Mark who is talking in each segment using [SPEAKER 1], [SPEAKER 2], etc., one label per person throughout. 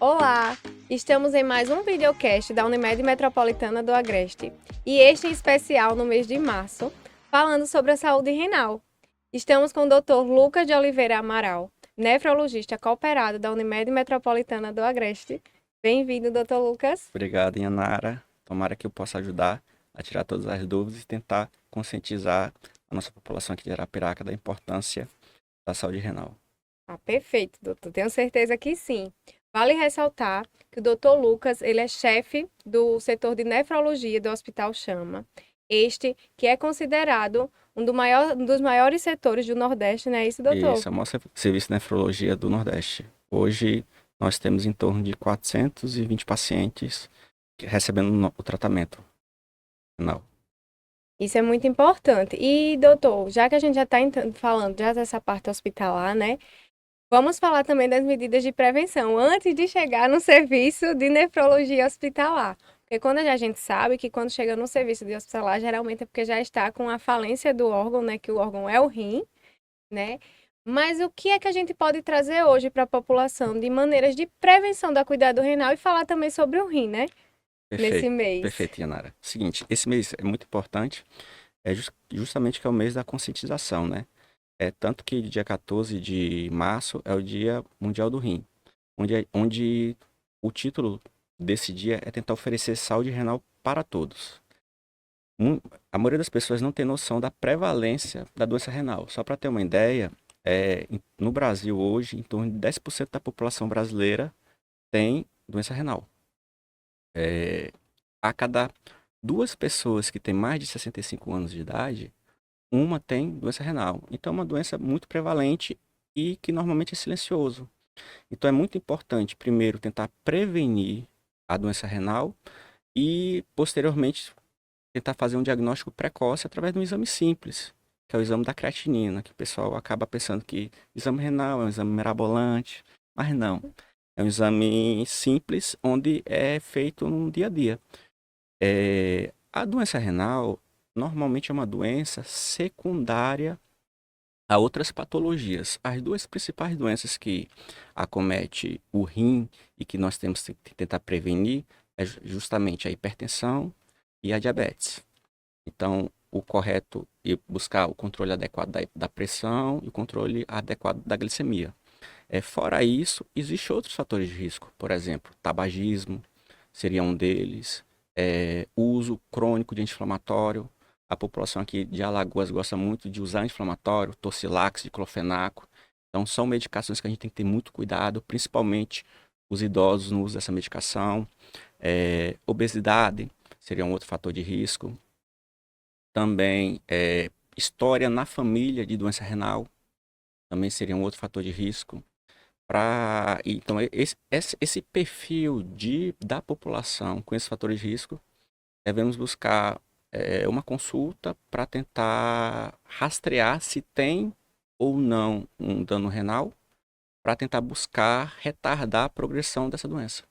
[SPEAKER 1] Olá! Estamos em mais um videocast da Unimed Metropolitana do Agreste e este em especial no mês de março, falando sobre a saúde renal. Estamos com o Dr. Lucas de Oliveira Amaral, nefrologista cooperado da Unimed Metropolitana do Agreste. Bem-vindo, Dr. Lucas.
[SPEAKER 2] Obrigado, Yanara. Tomara que eu possa ajudar a tirar todas as dúvidas e tentar conscientizar a nossa população aqui de Arapiraca da importância da saúde renal.
[SPEAKER 1] Perfeito, doutor. Tenho certeza que sim. Vale ressaltar que o Dr. Lucas, ele é chefe do setor de nefrologia do Hospital Chama. Este que é considerado um dos maiores setores do Nordeste, não é isso, doutor?
[SPEAKER 2] Isso é o maior serviço de nefrologia do Nordeste. Hoje nós temos em torno de 420 pacientes recebendo o tratamento renal.
[SPEAKER 1] Isso é muito importante. E, doutor, já que a gente já está falando já dessa parte hospitalar, né? Vamos falar também das medidas de prevenção antes de chegar no serviço de nefrologia hospitalar. Porque quando a gente sabe que quando chega no serviço de hospitalar, geralmente é porque já está com a falência do órgão, né? Que o órgão é o rim, né? Mas o que é que a gente pode trazer hoje para a população de maneiras de prevenção da cuidado renal e falar também sobre o rim, né? Nesse
[SPEAKER 2] Perfeito,
[SPEAKER 1] mês.
[SPEAKER 2] perfeito, Yanara. Seguinte, esse mês é muito importante, justamente que é o mês da conscientização, né? Tanto que dia 14 de março é o Dia Mundial do Rim, onde o título desse dia é tentar oferecer saúde renal para todos. A maioria das pessoas não tem noção da prevalência da doença renal. Só para ter uma ideia, no Brasil hoje, em torno de 10% da população brasileira tem doença renal. A cada duas pessoas que têm mais de 65 anos de idade, uma tem doença renal. Então é uma doença muito prevalente e que normalmente é silencioso. Então é muito importante, primeiro, tentar prevenir a doença renal e, posteriormente, tentar fazer um diagnóstico precoce através de um exame simples, que é o exame da creatinina, que o pessoal acaba pensando que exame renal é um exame mirabolante, mas não. É um exame simples, onde é feito no dia a dia. A doença renal normalmente é uma doença secundária a outras patologias. As duas principais doenças que acomete o rim e que nós temos que tentar prevenir é justamente a hipertensão e a diabetes. Então, o correto é buscar o controle adequado da pressão e o controle adequado da glicemia. Fora isso, existem outros fatores de risco. Por exemplo, tabagismo seria um deles. Uso crônico de anti-inflamatório. A população aqui de Alagoas gosta muito de usar anti-inflamatório, Torcilax, diclofenaco. Então, são medicações que a gente tem que ter muito cuidado, principalmente os idosos no uso dessa medicação. Obesidade seria um outro fator de risco. Também, história na família de doença renal também seria um outro fator de risco. Então, esse perfil da população com esses fatores de risco, devemos buscar uma consulta para tentar rastrear se tem ou não um dano renal, para tentar buscar retardar a progressão dessa doença.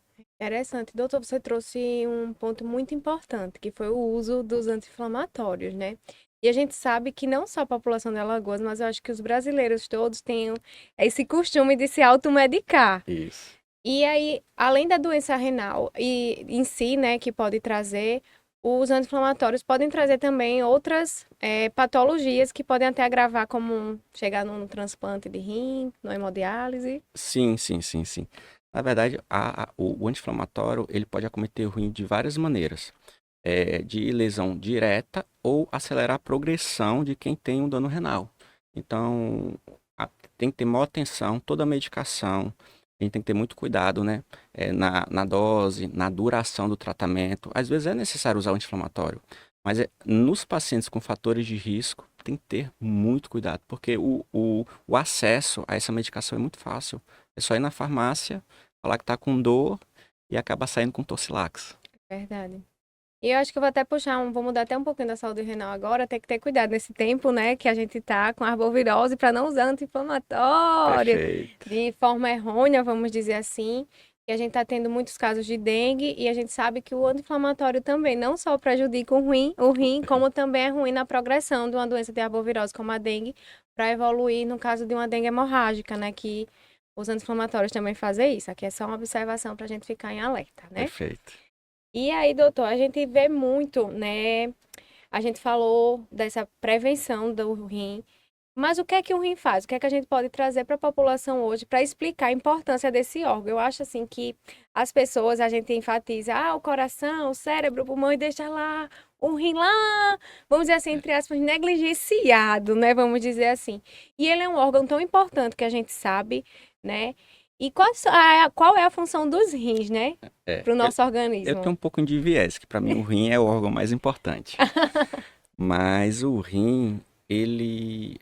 [SPEAKER 1] Interessante. Doutor, você trouxe um ponto muito importante, que foi o uso dos anti-inflamatórios, né? E a gente sabe que não só a população de Alagoas, mas eu acho que os brasileiros todos têm esse costume de se automedicar.
[SPEAKER 2] Isso.
[SPEAKER 1] E aí, além da doença renal e em si, né, que pode trazer, os anti-inflamatórios podem trazer também outras patologias que podem até agravar, como chegar num transplante de rim, no hemodiálise.
[SPEAKER 2] Sim, sim, sim, sim. Na verdade, o anti-inflamatório ele pode acometer o rim de várias maneiras. De lesão direta ou acelerar a progressão de quem tem um dano renal. Então, tem que ter maior atenção, toda a medicação, a gente tem que ter muito cuidado, né? Na dose, na duração do tratamento. Às vezes é necessário usar o anti-inflamatório, mas nos pacientes com fatores de risco, tem que ter muito cuidado, porque o acesso a essa medicação é muito fácil. É só ir na farmácia, falar que está com dor e acaba saindo com Torcilax.
[SPEAKER 1] Verdade. E eu acho que eu vou até puxar vou mudar até um pouquinho da saúde renal agora, tem que ter cuidado nesse tempo, né, que a gente tá com arbovirose para não usar anti-inflamatório
[SPEAKER 2] Perfeito.
[SPEAKER 1] de forma errônea, vamos dizer assim. E a gente tá tendo muitos casos de dengue e a gente sabe que o anti-inflamatório também não só prejudica o rim, como também é ruim na progressão de uma doença de arbovirose como a dengue, para evoluir no caso de uma dengue hemorrágica, né, que os anti-inflamatórios também fazem isso. Aqui é só uma observação para a gente ficar em alerta, né?
[SPEAKER 2] Perfeito.
[SPEAKER 1] E aí, doutor, a gente vê muito, né? A gente falou dessa prevenção do rim, mas o que é que o rim faz? O que é que a gente pode trazer para a população hoje para explicar a importância desse órgão? Eu acho assim que as pessoas, a gente enfatiza, o coração, o cérebro, o pulmão e deixa lá o rim lá, vamos dizer assim, entre aspas, negligenciado, né? Vamos dizer assim. E ele é um órgão tão importante que a gente sabe, né? E qual é a função dos rins, né?
[SPEAKER 2] É,
[SPEAKER 1] Para o
[SPEAKER 2] eu,
[SPEAKER 1] nosso
[SPEAKER 2] eu
[SPEAKER 1] organismo.
[SPEAKER 2] tenho um pouco de viés, que para mim o rim é o órgão mais importante. Mas o rim, ele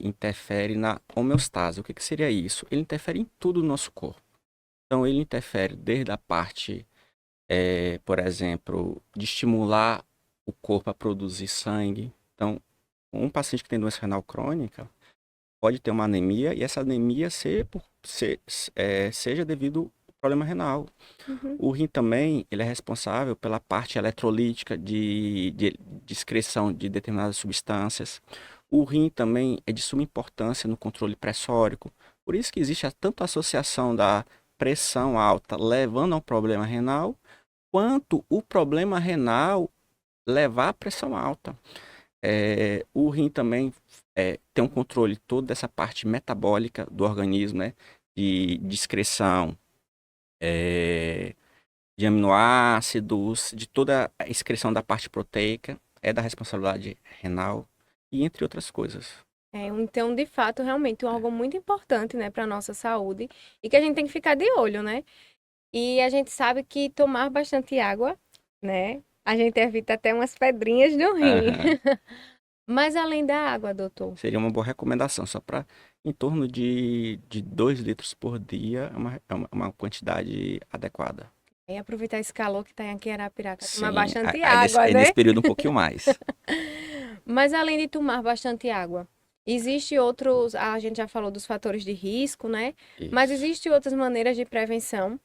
[SPEAKER 2] interfere na homeostase. O que seria isso? Ele interfere em tudo no nosso corpo. Então, ele interfere desde a parte, por exemplo, de estimular o corpo a produzir sangue. Então, um paciente que tem doença renal crônica pode ter uma anemia e essa anemia seja devido ao problema renal.
[SPEAKER 1] Uhum.
[SPEAKER 2] O rim também, ele é responsável pela parte eletrolítica de excreção de determinadas substâncias. O rim também é de suma importância no controle pressórico. Por isso que existe tanto a associação da pressão alta levando a um problema renal, quanto o problema renal levar à pressão alta. O rim também tem um controle todo dessa parte metabólica do organismo, né? De excreção, é, de aminoácidos, de toda a excreção da parte proteica, é da responsabilidade renal, e entre outras coisas.
[SPEAKER 1] Então, de fato, realmente, um órgão muito importante, né, para nossa saúde e que a gente tem que ficar de olho, né? E a gente sabe que tomar bastante água, né, a gente evita até umas pedrinhas no rim.
[SPEAKER 2] Aham.
[SPEAKER 1] Mas além da água, doutor,
[SPEAKER 2] Seria uma boa recomendação, só para em torno de 2 litros por dia, é uma quantidade adequada.
[SPEAKER 1] aí aproveitar esse calor que tá aqui em Arapiraca, tomar
[SPEAKER 2] Sim,
[SPEAKER 1] bastante
[SPEAKER 2] aí nesse,
[SPEAKER 1] água,
[SPEAKER 2] aí
[SPEAKER 1] né?
[SPEAKER 2] nesse período um pouquinho mais.
[SPEAKER 1] Mas além de tomar bastante água, existe outros, a gente já falou dos fatores de risco, né? Mas
[SPEAKER 2] Isso.
[SPEAKER 1] existe outras maneiras de prevenção,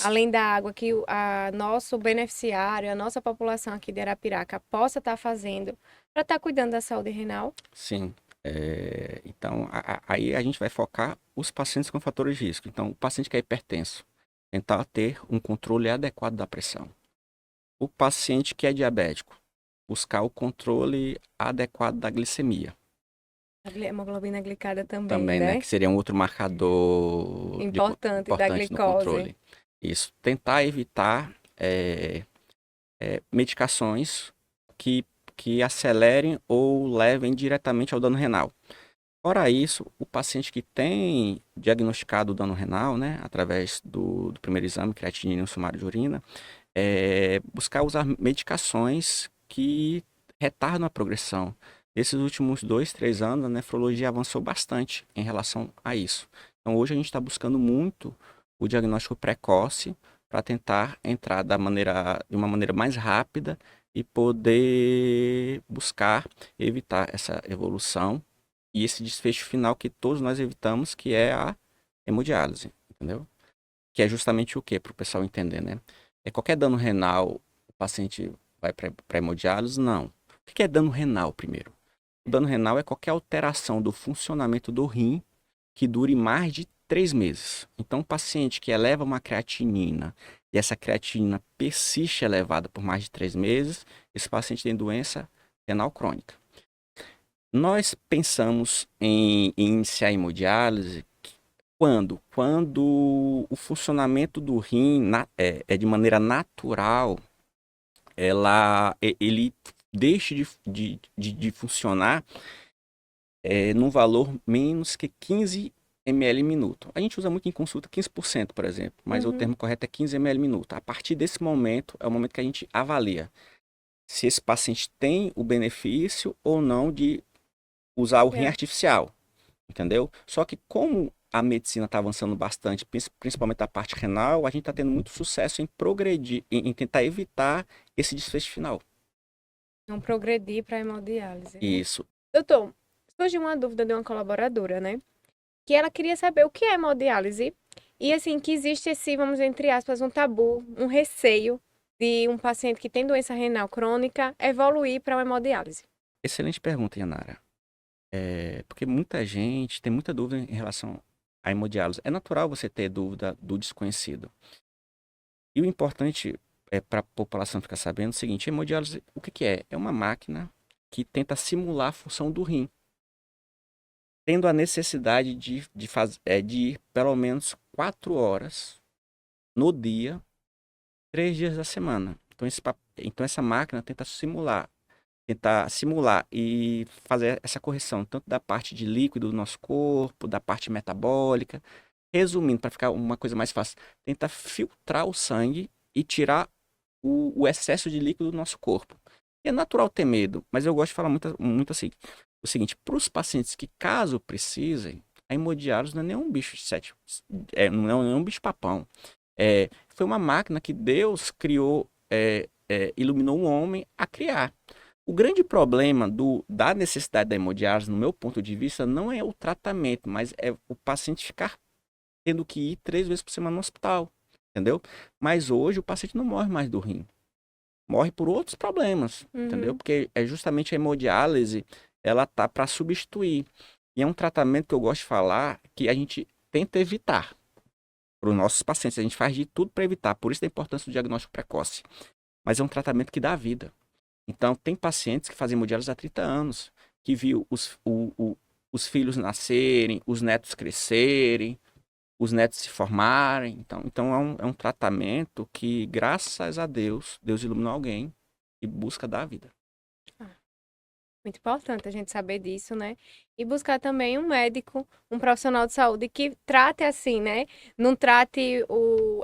[SPEAKER 1] além da água que a nosso beneficiário, a nossa população aqui de Arapiraca possa estar fazendo para estar cuidando da saúde renal.
[SPEAKER 2] Sim. Então, aí a gente vai focar os pacientes com fatores de risco. Então, o paciente que é hipertenso, tentar ter um controle adequado da pressão. O paciente que é diabético, buscar o controle adequado da glicemia.
[SPEAKER 1] A hemoglobina glicada também,
[SPEAKER 2] Também, né?
[SPEAKER 1] né?
[SPEAKER 2] Que seria um outro marcador
[SPEAKER 1] Importante da
[SPEAKER 2] importante no
[SPEAKER 1] glicose.
[SPEAKER 2] controle. Isso. Tentar evitar medicações que, que acelerem ou levem diretamente ao dano renal. Fora isso, o paciente que tem diagnosticado o dano renal, né, através do primeiro exame, creatinina e um sumário de urina, buscar usar medicações que retardam a progressão. Nesses últimos 2, 3 anos, a nefrologia avançou bastante em relação a isso. Então, hoje a gente está buscando muito o diagnóstico precoce para tentar entrar de uma maneira mais rápida e poder buscar evitar essa evolução e esse desfecho final que todos nós evitamos, que é a hemodiálise, entendeu? Que é justamente o que, para o pessoal entender, né? Qualquer dano renal, o paciente vai para hemodiálise? Não. O que é dano renal, primeiro? O dano renal é qualquer alteração do funcionamento do rim que dure mais de 3 meses. Então, um paciente que eleva uma creatinina e essa creatinina persiste elevada por mais de 3 meses, esse paciente tem doença renal crônica. Nós pensamos em iniciar a hemodiálise quando? Quando o funcionamento do rim é de maneira natural, ele deixa de funcionar num valor menos que 15 ml minuto. A gente usa muito em consulta 15%, por exemplo, mas o
[SPEAKER 1] Uhum.
[SPEAKER 2] termo correto é 15 ml minuto. A partir desse momento, é o momento que a gente avalia se esse paciente tem o benefício ou não de usar o rim
[SPEAKER 1] É.
[SPEAKER 2] artificial, entendeu? Só que como a medicina está avançando bastante, principalmente a parte renal, a gente está tendo muito sucesso em progredir, em tentar evitar esse desfecho final.
[SPEAKER 1] Não progredir para hemodiálise, né?
[SPEAKER 2] Isso.
[SPEAKER 1] Doutor, surgiu uma dúvida de uma colaboradora, né? Que ela queria saber o que é hemodiálise e, assim, que existe esse, vamos dizer, entre aspas, um tabu, um receio de um paciente que tem doença renal crônica evoluir para uma hemodiálise.
[SPEAKER 2] Excelente pergunta, Yanara. Porque muita gente tem muita dúvida em relação a hemodiálise. É natural você ter dúvida do desconhecido. E o importante é para a população ficar sabendo o seguinte: a hemodiálise, o que que é? É uma máquina que tenta simular a função do rim, tendo a necessidade de ir pelo menos 4 horas no dia, 3 dias da semana. Então essa máquina tentar simular e fazer essa correção, tanto da parte de líquido do nosso corpo, da parte metabólica. Resumindo, para ficar uma coisa mais fácil, tenta filtrar o sangue e tirar o excesso de líquido do nosso corpo. É natural ter medo, mas eu gosto de falar muito assim, o seguinte: para os pacientes que, caso precisem, a hemodiálise não é nenhum bicho de sete, não é nenhum bicho papão. Foi uma máquina que Deus criou, iluminou o homem a criar. O grande problema da necessidade da hemodiálise, no meu ponto de vista, não é o tratamento, mas é o paciente ficar tendo que ir 3 vezes por semana no hospital, entendeu? Mas hoje o paciente não morre mais do rim, morre por outros problemas, entendeu? Porque é justamente a hemodiálise, ela tá para substituir. E é um tratamento que eu gosto de falar que a gente tenta evitar para os nossos pacientes. A gente faz de tudo para evitar, por isso a importância do diagnóstico precoce. Mas é um tratamento que dá vida. Então, tem pacientes que fazem hemodiálise há 30 anos, que viu os filhos nascerem, os netos crescerem, os netos se formarem. Então é um tratamento que, graças a Deus, Deus iluminou alguém e busca dar a vida.
[SPEAKER 1] Muito importante a gente saber disso, né? E buscar também um médico, um profissional de saúde que trate assim, né? Não trate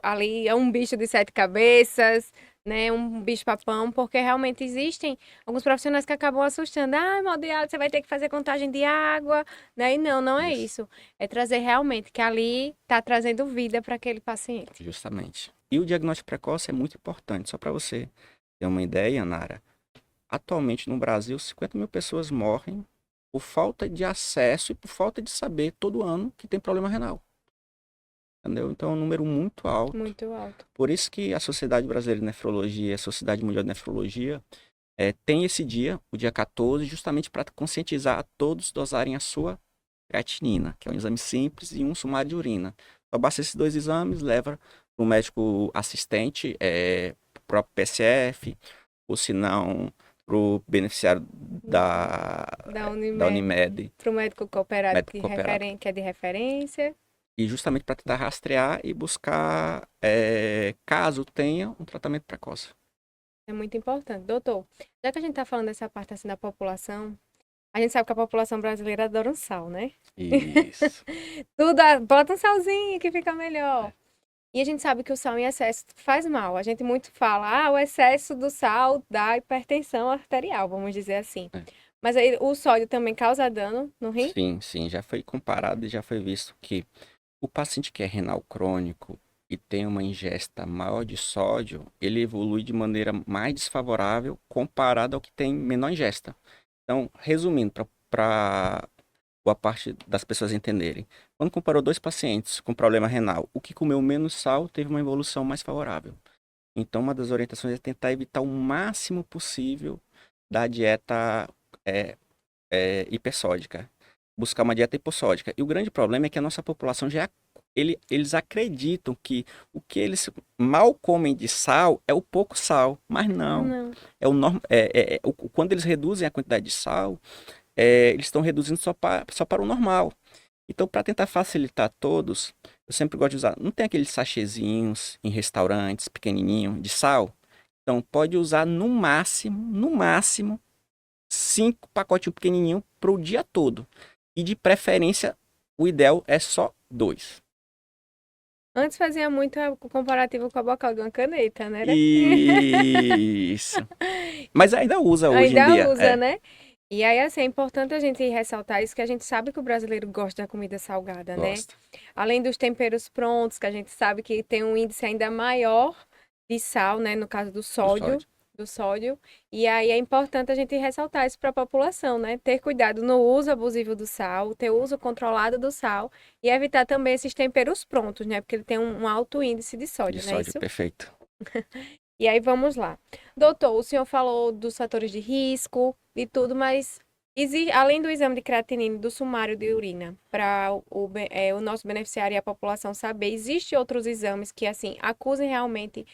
[SPEAKER 1] ali é um bicho de 7 cabeças, né? Um bicho-papão, porque realmente existem alguns profissionais que acabam assustando. Ah, hemodiálise, você vai ter que fazer contagem de água, né? E não é isso. É trazer realmente que ali tá trazendo vida para aquele paciente.
[SPEAKER 2] Justamente. E o diagnóstico precoce é muito importante. Só para você ter uma ideia, Nara, atualmente no Brasil, 50 mil pessoas morrem por falta de acesso e por falta de saber todo ano que tem problema renal. Entendeu? Então é um número muito alto.
[SPEAKER 1] Muito alto.
[SPEAKER 2] Por isso que a Sociedade Brasileira de Nefrologia, a Sociedade Mundial de Nefrologia, tem esse dia, o dia 14, justamente para conscientizar a todos dosarem a sua creatinina, que é um exame simples, e um sumário de urina. Só basta esses 2 exames, leva para o médico assistente, o próprio PSF, ou se não, para o beneficiário da Unimed.
[SPEAKER 1] Para o médico cooperado,
[SPEAKER 2] Médico cooperado.
[SPEAKER 1] Que é de referência.
[SPEAKER 2] E justamente para tentar rastrear e buscar, caso tenha, um tratamento precoce.
[SPEAKER 1] É muito importante. Doutor, já que a gente está falando dessa parte assim da população, a gente sabe que a população brasileira adora um sal, né?
[SPEAKER 2] Isso.
[SPEAKER 1] Bota um salzinho que fica melhor. E a gente sabe que o sal em excesso faz mal. A gente muito fala, o excesso do sal dá hipertensão arterial, vamos dizer assim. Mas aí o sódio também causa dano no rim?
[SPEAKER 2] Sim. Já foi comparado e já foi visto que o paciente que é renal crônico e tem uma ingesta maior de sódio, ele evolui de maneira mais desfavorável comparado ao que tem menor ingesta. Então, resumindo, para boa parte das pessoas entenderem, quando comparou 2 pacientes com problema renal, o que comeu menos sal teve uma evolução mais favorável. Então, uma das orientações é tentar evitar o máximo possível da dieta hipersódica. Buscar uma dieta hipossódica. E o grande problema é que a nossa população eles acreditam que o que eles mal comem de sal é o pouco sal, mas não. É quando eles reduzem a quantidade de sal, eles estão reduzindo só para o normal. Então, para tentar facilitar todos, eu sempre gosto de usar. Não tem aqueles sachêzinhos em restaurantes pequenininho de sal? Então, pode usar no máximo 5 pacotinhos pequenininhos para o dia todo. E de preferência, o ideal é só 2.
[SPEAKER 1] Antes fazia muito o comparativo com a bocal de uma caneta, né?
[SPEAKER 2] Isso. Mas ainda usa hoje em dia.
[SPEAKER 1] Ainda usa, né? E aí, assim, é importante a gente ressaltar isso, que a gente sabe que o brasileiro gosta da comida salgada,
[SPEAKER 2] Gosta.
[SPEAKER 1] né? Além dos temperos prontos, que a gente sabe que tem um índice ainda maior de sal, né? No caso do sódio. E aí é importante a gente ressaltar isso para a população, né? Ter cuidado no uso abusivo do sal, ter uso controlado do sal e evitar também esses temperos prontos, né? Porque ele tem um alto índice de sódio,
[SPEAKER 2] De
[SPEAKER 1] né?
[SPEAKER 2] sódio, perfeito.
[SPEAKER 1] E aí vamos lá. Doutor, o senhor falou dos fatores de risco e tudo, mas Além do exame de creatinina e do sumário de urina, para o nosso beneficiário e a população saber, existem outros exames que, assim, acusem realmente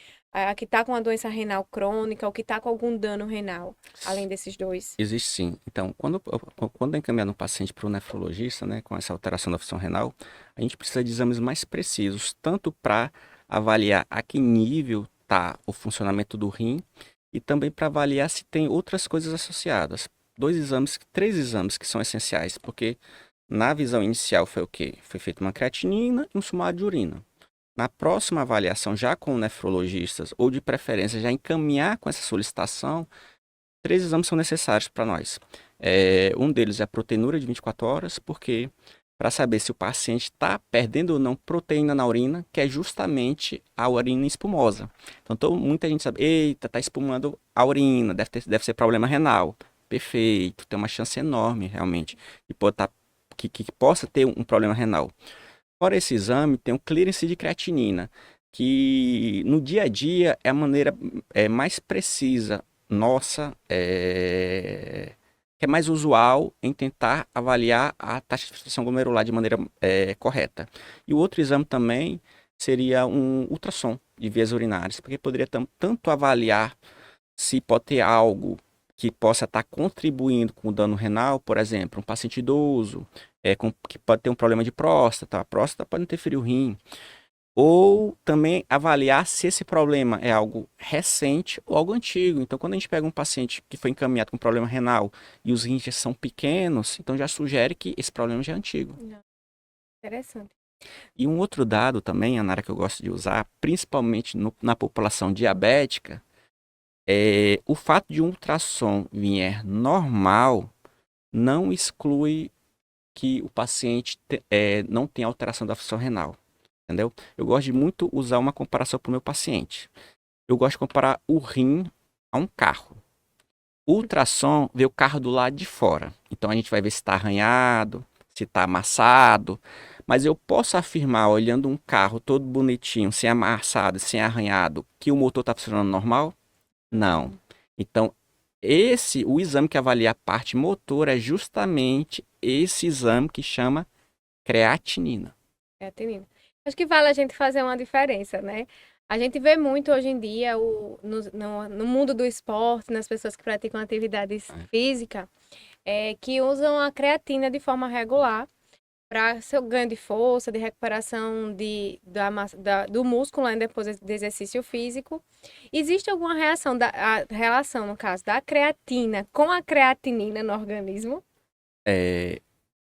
[SPEAKER 1] que está com uma doença renal crônica ou que está com algum dano renal, além desses dois?
[SPEAKER 2] Existe sim. Então, quando é encaminhado um paciente para o nefrologista, né, com essa alteração da função renal, a gente precisa de exames mais precisos, tanto para avaliar a que nível está o funcionamento do rim e também para avaliar se tem outras coisas associadas. Três exames que são essenciais, porque na visão inicial foi o quê? Foi feita uma creatinina e um sumário de urina. Na próxima avaliação, já com nefrologistas, ou de preferência já encaminhar com essa solicitação, três exames são necessários para nós. Um deles é a proteinúria de 24 horas, porque para saber se o paciente está perdendo ou não proteína na urina, que é justamente a urina espumosa. Então, muita gente sabe, eita, está espumando a urina, deve ser problema renal. Perfeito, tem uma chance enorme, realmente, que possa ter um problema renal. Fora esse exame, tem o clearance de creatinina, que no dia a dia é a maneira mais precisa nossa, que é mais usual em tentar avaliar a taxa de filtração glomerular de maneira correta. E o outro exame também seria um ultrassom de vias urinárias, porque poderia tanto avaliar se pode ter algo que possa estar contribuindo com o dano renal, por exemplo, um paciente idoso, que pode ter um problema de próstata, a próstata pode interferir o rim, ou também avaliar se esse problema é algo recente ou algo antigo. Então, quando a gente pega um paciente que foi encaminhado com problema renal e os rins já são pequenos, então já sugere que esse problema já é antigo.
[SPEAKER 1] Não. Interessante.
[SPEAKER 2] E um outro dado também, Anara, que eu gosto de usar, principalmente na população diabética, o fato de um ultrassom vier normal não exclui que o paciente não tem alteração da função renal, entendeu? Eu gosto de muito usar uma comparação para o meu paciente. Eu gosto de comparar o rim a um carro. O ultrassom vê o carro do lado de fora. Então a gente vai ver se está arranhado, se está amassado. Mas eu posso afirmar, olhando um carro todo bonitinho, sem amassado, sem arranhado, que o motor está funcionando normal? Não. Então, o exame que avalia a parte motor é justamente esse exame que chama creatinina.
[SPEAKER 1] Creatinina. Acho que vale a gente fazer uma diferença, né? A gente vê muito hoje em dia no mundo do esporte, nas pessoas que praticam atividades físicas, que usam a creatina de forma regular para seu ganho de força, de recuperação do músculo, né, depois do exercício físico. Existe alguma relação, no caso, da creatina com a creatinina no organismo?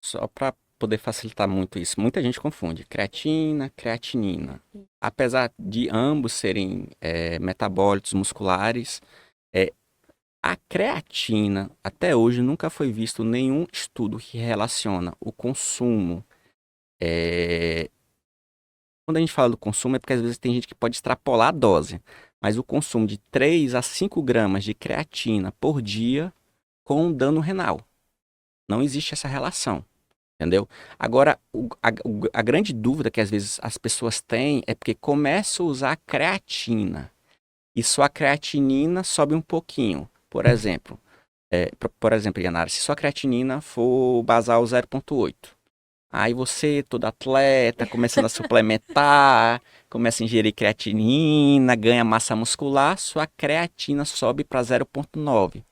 [SPEAKER 2] Só para poder facilitar muito isso, muita gente confunde creatina, creatinina. Apesar de ambos serem metabólitos musculares, a creatina, até hoje, nunca foi visto nenhum estudo que relaciona o consumo. Quando a gente fala do consumo, é porque às vezes tem gente que pode extrapolar a dose, mas o consumo de 3 a 5 gramas de creatina por dia com dano renal. Não existe essa relação. Entendeu? Agora, a grande dúvida que às vezes as pessoas têm é porque começam a usar creatina e sua creatinina sobe um pouquinho. Por exemplo, Yanara, se sua creatinina for basal 0,8, aí você, todo atleta, começando a suplementar, começa a ingerir creatinina, ganha massa muscular, sua creatina sobe para 0,9.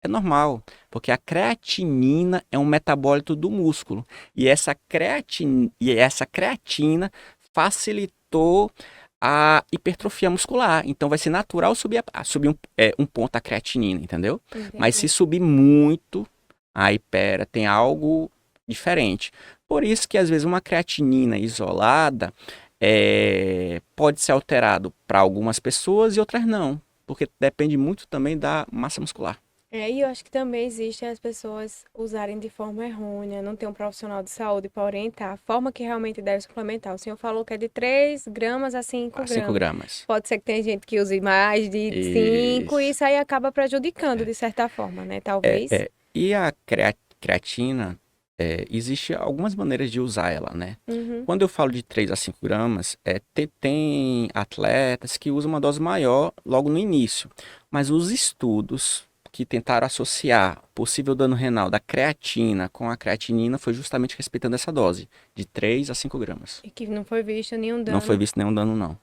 [SPEAKER 2] É normal, porque a creatinina é um metabólito do músculo. E essa creatina facilitou a hipertrofia muscular. Então vai ser natural subir um ponto a creatinina, entendeu?
[SPEAKER 1] Entendi.
[SPEAKER 2] Mas se subir muito, aí tem algo diferente. Por isso que às vezes uma creatinina isolada pode ser alterado para algumas pessoas e outras não. Porque depende muito também da massa muscular.
[SPEAKER 1] E eu acho que também existe as pessoas usarem de forma errônea, não tem um profissional de saúde para orientar a forma que realmente deve suplementar. O senhor falou que é de 3 gramas a 5
[SPEAKER 2] 5
[SPEAKER 1] gramas.
[SPEAKER 2] gramas.
[SPEAKER 1] Pode ser que tenha gente que use mais de 5 e isso aí acaba prejudicando de certa forma, né? Talvez.
[SPEAKER 2] E a creatina, existe algumas maneiras de usar ela, né?
[SPEAKER 1] Uhum.
[SPEAKER 2] Quando eu falo de 3 a 5 gramas, tem atletas que usam uma dose maior logo no início. Mas os estudos que tentaram associar possível dano renal da creatina com a creatinina foi justamente respeitando essa dose, de 3 a 5 gramas.
[SPEAKER 1] E que não foi visto nenhum
[SPEAKER 2] Não foi
[SPEAKER 1] dano.
[SPEAKER 2] visto nenhum dano, não.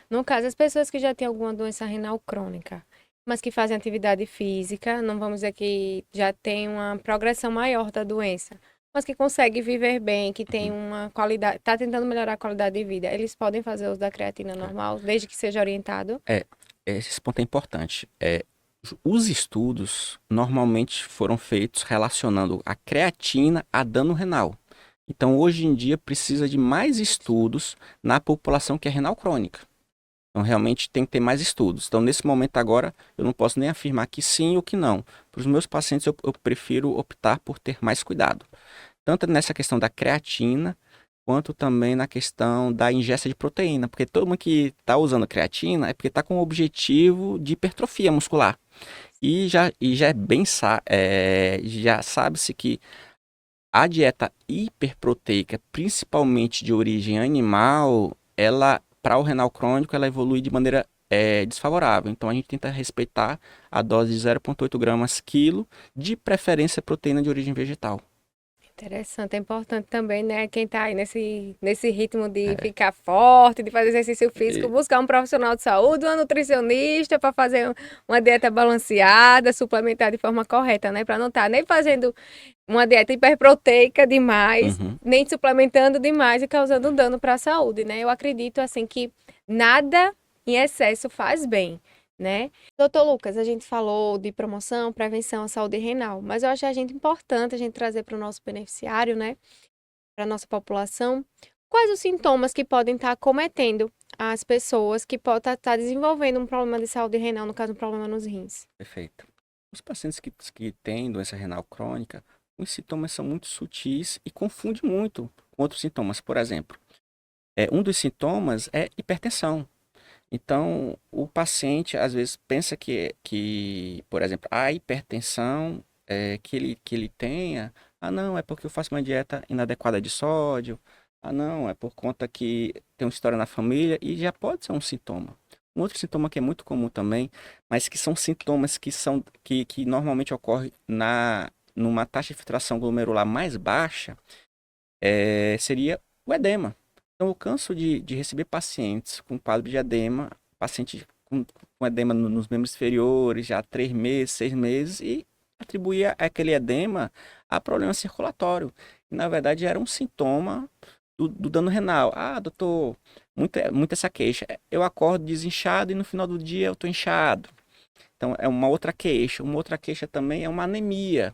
[SPEAKER 1] No caso, as pessoas que já têm alguma doença renal crônica, mas que fazem atividade física, não vamos dizer que já tem uma progressão maior da doença, mas que consegue viver bem, que tem
[SPEAKER 2] Uhum.
[SPEAKER 1] uma qualidade, está tentando melhorar a qualidade de vida, eles podem fazer uso da creatina normal, desde que seja orientado.
[SPEAKER 2] Esse ponto é importante. Os estudos normalmente foram feitos relacionando a creatina a dano renal. Então, hoje em dia, precisa de mais estudos na população que é renal crônica. Então, realmente tem que ter mais estudos. Então, nesse momento agora, eu não posso nem afirmar que sim ou que não. Para os meus pacientes, eu prefiro optar por ter mais cuidado. Tanto nessa questão da creatina, quanto também na questão da ingesta de proteína. Porque todo mundo que está usando creatina é porque está com o objetivo de hipertrofia muscular. E já é bem, já sabe-se que a dieta hiperproteica, principalmente de origem animal, ela, para o renal crônico, ela evolui de maneira desfavorável. Então a gente tenta respeitar a dose de 0,8 gramas quilo, de preferência proteína de origem vegetal.
[SPEAKER 1] Interessante, é importante também, né? Quem tá aí nesse ritmo de
[SPEAKER 2] É,
[SPEAKER 1] ficar forte, de fazer exercício físico,
[SPEAKER 2] e-
[SPEAKER 1] buscar um profissional de saúde, uma nutricionista para fazer uma dieta balanceada, suplementar de forma correta, né? Para não estar nem fazendo uma dieta hiperproteica demais,
[SPEAKER 2] Uhum.
[SPEAKER 1] nem suplementando demais e causando dano para a saúde, né? Eu acredito assim que nada em excesso faz bem, né? Doutor Lucas, a gente falou de promoção, prevenção à saúde renal, mas eu acho a gente importante a gente trazer para o nosso beneficiário, né? Para a nossa população, quais os sintomas que podem estar acometendo as pessoas que podem estar desenvolvendo um problema de saúde renal, no caso, um problema nos rins.
[SPEAKER 2] Perfeito. Os pacientes que têm doença renal crônica, os sintomas são muito sutis e confundem muito com outros sintomas. Por exemplo, um dos sintomas é hipertensão. Então, o paciente às vezes pensa por exemplo, a hipertensão que ele tenha, não, é porque eu faço uma dieta inadequada de sódio, não, é por conta que tem uma história na família, e já pode ser um sintoma. Um outro sintoma que é muito comum também, mas que são sintomas que normalmente ocorrem numa taxa de filtração glomerular mais baixa, seria o edema. Então, eu canso de receber pacientes com quadro de edema, paciente com edema nos membros inferiores, já há 3 meses, 6 meses, e atribuía aquele edema a problema circulatório. E, na verdade, era um sintoma do dano renal. Doutor, muita essa queixa. Eu acordo desinchado e no final do dia eu estou inchado. Então, é uma outra queixa. Uma outra queixa também é uma anemia.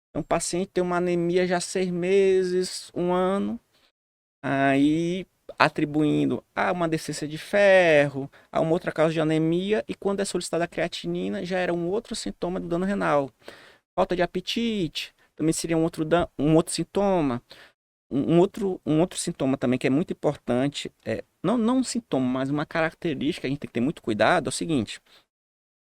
[SPEAKER 2] Então, o paciente tem uma anemia já há 6 meses, um ano, aí atribuindo a uma deficiência de ferro, a uma outra causa de anemia, e quando é solicitada a creatinina, já era um outro sintoma do dano renal. Falta de apetite, também seria um outro sintoma. Um outro sintoma também que é muito importante, não um sintoma, mas uma característica que a gente tem que ter muito cuidado, é o seguinte,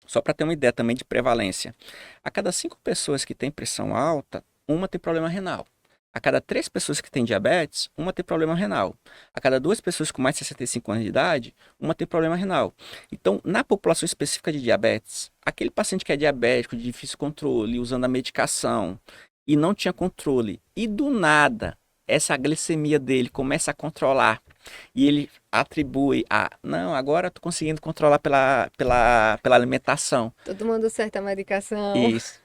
[SPEAKER 2] só para ter uma ideia também de prevalência. A cada 5 pessoas que têm pressão alta, uma tem problema renal. A cada 3 pessoas que têm diabetes, uma tem problema renal. A cada 2 pessoas com mais de 65 anos de idade, uma tem problema renal. Então, na população específica de diabetes, aquele paciente que é diabético, de difícil controle, usando a medicação e não tinha controle, e do nada, essa glicemia dele começa a controlar e ele atribui não, agora eu tô conseguindo controlar pela alimentação.
[SPEAKER 1] Todo mundo certa a medicação.
[SPEAKER 2] Isso.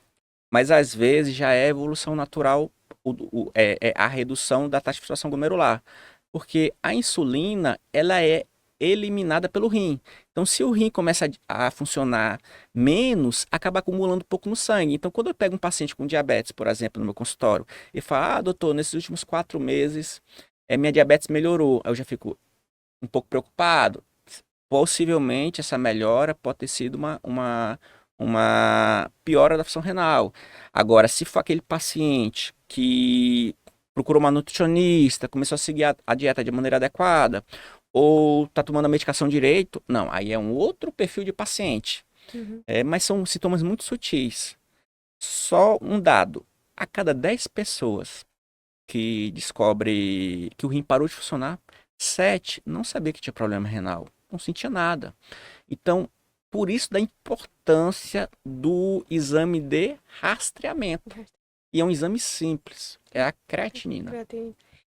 [SPEAKER 2] Mas às vezes já é evolução natural, é a redução da taxa de filtração glomerular. Porque a insulina, ela é eliminada pelo rim. Então, se o rim começa a funcionar menos, acaba acumulando um pouco no sangue. Então, quando eu pego um paciente com diabetes, por exemplo, no meu consultório, e falo, doutor, nesses últimos 4 meses, minha diabetes melhorou. Aí eu já fico um pouco preocupado. Possivelmente essa melhora pode ter sido uma piora da função renal. Agora, se for aquele paciente que procurou uma nutricionista, começou a seguir a dieta de maneira adequada, ou está tomando a medicação direito, não, aí é um outro perfil de paciente.
[SPEAKER 1] Uhum.
[SPEAKER 2] Mas são sintomas muito sutis. Só um dado: a cada 10 pessoas que descobre que o rim parou de funcionar, 7 não sabia que tinha problema renal, não sentia nada. Então, Por isso da importância do exame de rastreamento. E é um exame simples, é a creatinina.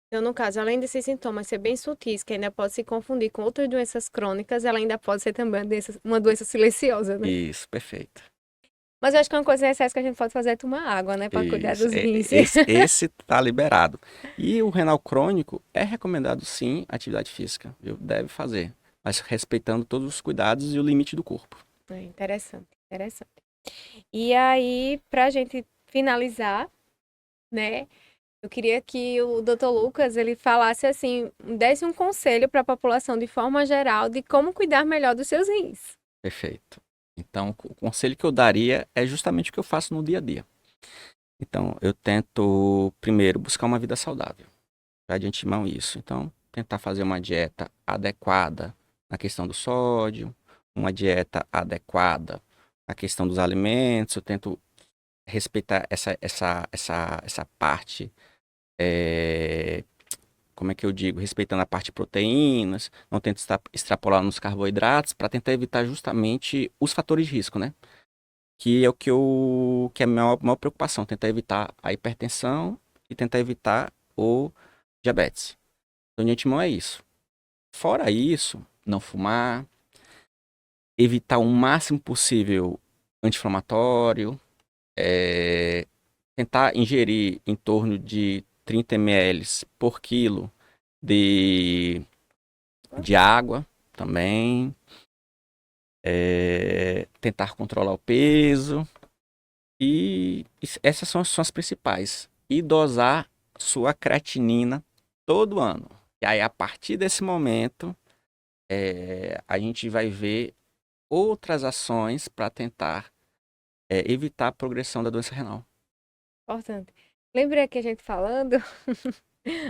[SPEAKER 1] Então, no caso, além desses sintomas ser bem sutis, que ainda pode se confundir com outras doenças crônicas, ela ainda pode ser também uma doença silenciosa, né?
[SPEAKER 2] Isso, perfeito.
[SPEAKER 1] Mas eu acho que uma coisa em excesso que a gente pode fazer é tomar água, né? Pra cuidar
[SPEAKER 2] Isso,
[SPEAKER 1] dos rins.
[SPEAKER 2] esse tá liberado. E o renal crônico é recomendado sim atividade física, viu? Deve fazer, mas respeitando todos os cuidados e o limite do corpo.
[SPEAKER 1] É interessante, interessante. E aí, pra gente finalizar, né? Eu queria que o Dr. Lucas, ele falasse assim, desse um conselho para a população de forma geral de como cuidar melhor dos seus rins.
[SPEAKER 2] Perfeito. Então, o conselho que eu daria é justamente o que eu faço no dia a dia. Então, eu tento, primeiro, buscar uma vida saudável. Já de antemão isso. Então, tentar fazer uma dieta adequada na questão do sódio, uma dieta adequada na questão dos alimentos. Eu tento respeitar essa parte, como é que eu digo? Respeitando a parte de proteínas, não tento extrapolar nos carboidratos para tentar evitar justamente os fatores de risco, né? Que é o que é a maior preocupação, tentar evitar a hipertensão e tentar evitar o diabetes. Então, de antemão é isso. Fora isso, não fumar, evitar o máximo possível anti-inflamatório, tentar ingerir em torno de 30 ml por quilo de, de água também, tentar controlar o peso e essas são as principais. E dosar sua creatinina todo ano. E aí, a partir desse momento, a gente vai ver outras ações para tentar evitar a progressão da doença renal.
[SPEAKER 1] Importante. Lembrei aqui a gente falando,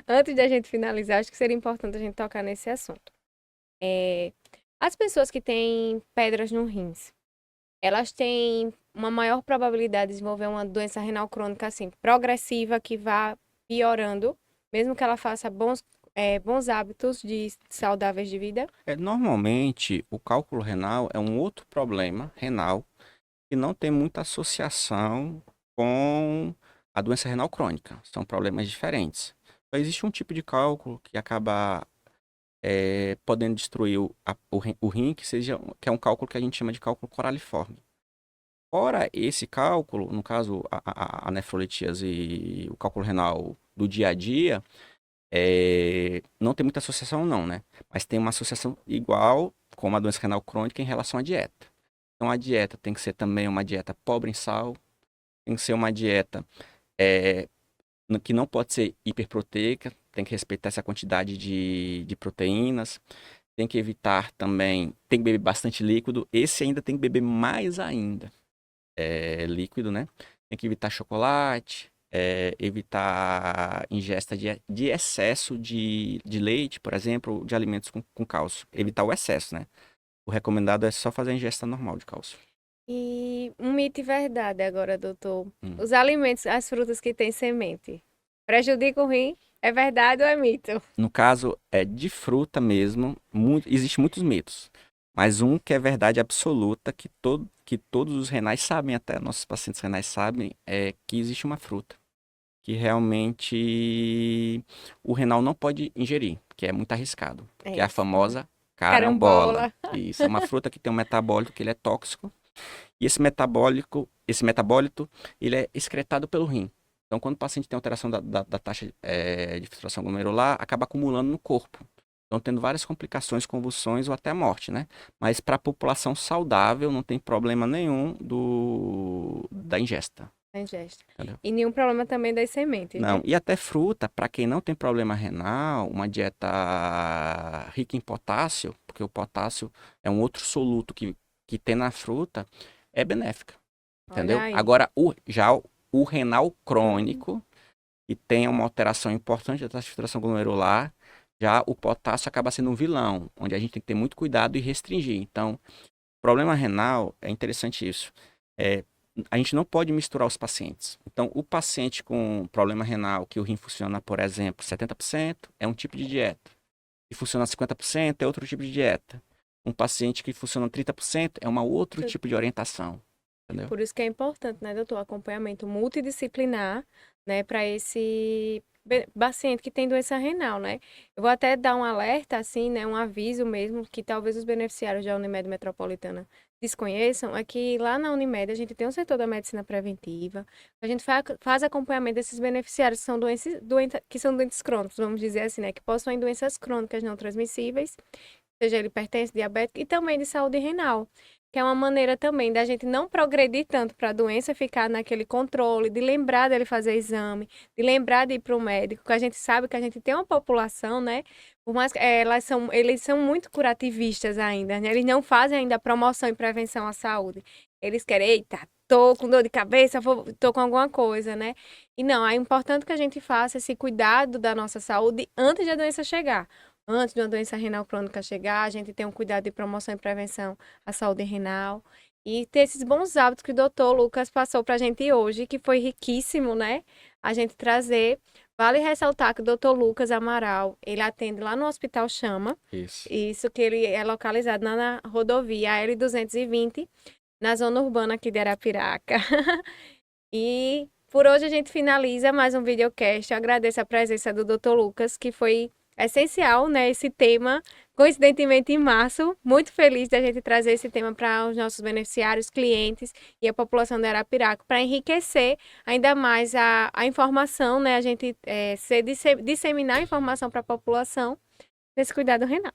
[SPEAKER 1] antes de a gente finalizar, acho que seria importante a gente tocar nesse assunto. As pessoas que têm pedras no rins, elas têm uma maior probabilidade de desenvolver uma doença renal crônica, assim, progressiva, que vá piorando, mesmo que ela faça bons hábitos saudáveis de vida.
[SPEAKER 2] Normalmente, o cálculo renal é um outro problema renal que não tem muita associação com a doença renal crônica. São problemas diferentes. Então, existe um tipo de cálculo que acaba podendo destruir o rim, que é um cálculo que a gente chama de cálculo coraliforme. Fora esse cálculo, no caso a nefrolitíase e o cálculo renal do dia a dia, não tem muita associação não, né? Mas tem uma associação igual com a doença renal crônica em relação à dieta. Então a dieta tem que ser também uma dieta pobre em sal, tem que ser uma dieta que não pode ser hiperproteica, tem que respeitar essa quantidade de proteínas, tem que evitar também, tem que beber bastante líquido, esse ainda tem que beber mais ainda, líquido, né? Tem que evitar chocolate, evitar ingesta de excesso de leite, por exemplo, de alimentos com cálcio, evitar o excesso, né? O recomendado é só fazer a ingesta normal de cálcio.
[SPEAKER 1] E um mito e verdade agora, doutor.
[SPEAKER 2] Hum.
[SPEAKER 1] Os alimentos, as frutas que têm semente, prejudicam o rim? É verdade ou é mito?
[SPEAKER 2] No caso, é de fruta mesmo, existe muitos mitos. Mas um que é verdade absoluta, que todos os renais sabem, até nossos pacientes renais sabem, é que existe uma fruta que realmente o renal não pode ingerir, que é muito arriscado, que é a
[SPEAKER 1] Isso.
[SPEAKER 2] famosa carambola.
[SPEAKER 1] Carambola.
[SPEAKER 2] Isso, é uma fruta que tem um metabólito que ele é tóxico, e esse metabólito, ele é excretado pelo rim. Então, quando o paciente tem alteração da taxa de filtração glomerular, acaba acumulando no corpo. Então, tendo várias complicações, convulsões ou até morte, né? Mas para a população saudável, não tem problema nenhum da ingesta.
[SPEAKER 1] Da ingesta.
[SPEAKER 2] Entendeu?
[SPEAKER 1] E nenhum problema também das sementes,
[SPEAKER 2] Não,
[SPEAKER 1] né?
[SPEAKER 2] e até fruta, para quem não tem problema renal, uma dieta rica em potássio, porque o potássio é um outro soluto que tem na fruta, é benéfica.
[SPEAKER 1] Olha
[SPEAKER 2] Entendeu?
[SPEAKER 1] aí.
[SPEAKER 2] Agora, o renal crônico, que tem uma alteração importante da taxa de filtração glomerular, já o potássio acaba sendo um vilão, onde a gente tem que ter muito cuidado e restringir. Então, problema renal, é interessante isso. A gente não pode misturar os pacientes. Então, o paciente com problema renal, que o rim funciona, por exemplo, 70%, é um tipo de dieta. E funciona 50%, é outro tipo de dieta. Um paciente que funciona 30% é um outro tipo de orientação, entendeu?
[SPEAKER 1] Por isso que é importante, né, doutor, acompanhamento multidisciplinar, né, para esse paciente que tem doença renal, né? Eu vou até dar um alerta, assim, né, um aviso mesmo, que talvez os beneficiários da Unimed Metropolitana desconheçam, é que lá na Unimed a gente tem um setor da medicina preventiva, a gente faz acompanhamento desses beneficiários que são que são doentes crônicos, vamos dizer assim, né, que possuem doenças crônicas não transmissíveis, seja ele hipertenso, diabético, e também de saúde renal, que é uma maneira também da gente não progredir tanto para a doença, ficar naquele controle, de lembrar dele fazer exame, de lembrar de ir para o médico, que a gente sabe que a gente tem uma população, né? Por mais que eles são muito curativistas ainda, né? Eles não fazem ainda promoção e prevenção à saúde. Eles querem, eita, tô com dor de cabeça, tô com alguma coisa, né? E não, é importante que a gente faça esse cuidado da nossa saúde antes da doença chegar. Antes de uma doença renal crônica chegar, a gente tem um cuidado de promoção e prevenção à saúde renal. E ter esses bons hábitos que o doutor Lucas passou para a gente hoje, que foi riquíssimo, né? A gente trazer. Vale ressaltar que o doutor Lucas Amaral, ele atende lá no Hospital Chama.
[SPEAKER 2] Isso.
[SPEAKER 1] Isso que ele é localizado na rodovia L220, na zona urbana aqui de Arapiraca. E por hoje a gente finaliza mais um videocast. Eu agradeço a presença do doutor Lucas, que foi essencial, né? Esse tema, coincidentemente em março. Muito feliz da gente trazer esse tema para os nossos beneficiários, clientes e a população de Arapiraca, para enriquecer ainda mais a informação, né? A gente disseminar a informação para a população desse cuidado renal.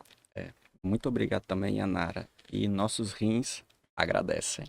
[SPEAKER 2] Muito obrigado também, Yanara. E nossos rins agradecem.